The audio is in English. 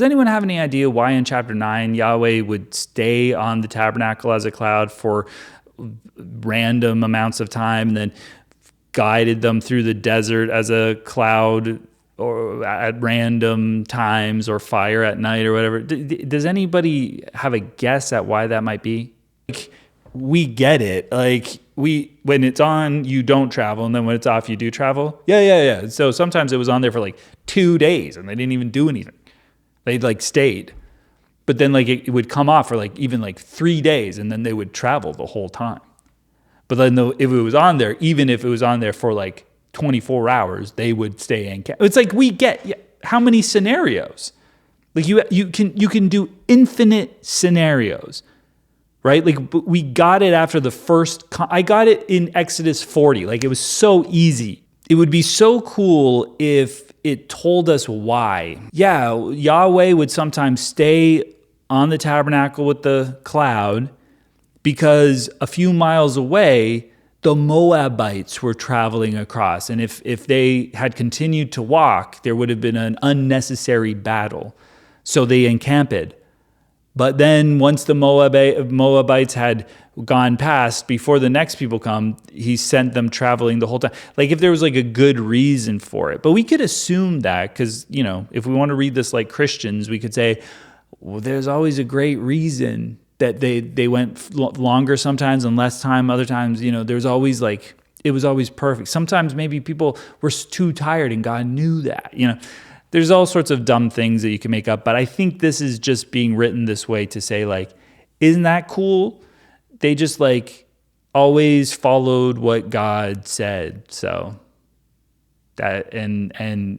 Does anyone have any idea why in chapter 9 Yahweh would stay on the tabernacle as a cloud for random amounts of time and then guided them through the desert as a cloud or at random times, or fire at night or whatever? Does anybody have a guess at why that might be? Like, we get it. Like, when it's on, you don't travel, and then when it's off, you do travel. Yeah. So sometimes it was on there for like 2 days and they didn't even do anything. They like stayed. But then like it would come off for like even like 3 days, and then they would travel the whole time. But then if it was on there, even if it was on there for like 24 hours, they would stay in camp. It's like, we get how many scenarios? Like you can do infinite scenarios, right? Like, we got it after the first. I got it in Exodus 40. Like, it was so easy. It would be so cool if it told us why. Yeah, Yahweh would sometimes stay on the tabernacle with the cloud because a few miles away, the Moabites were traveling across. And if they had continued to walk, there would have been an unnecessary battle. So they encamped. But then once the Moabites had gone past, before the next people come, he sent them traveling the whole time. Like, if there was like a good reason for it. But we could assume that because, if we want to read this like Christians, we could say, well, there's always a great reason that they went longer sometimes and less time other times. There's always like, it was always perfect. Sometimes maybe people were too tired and God knew that. There's all sorts of dumb things that you can make up, but I think this is just being written this way to say, like, isn't that cool? They just like always followed what God said. So that and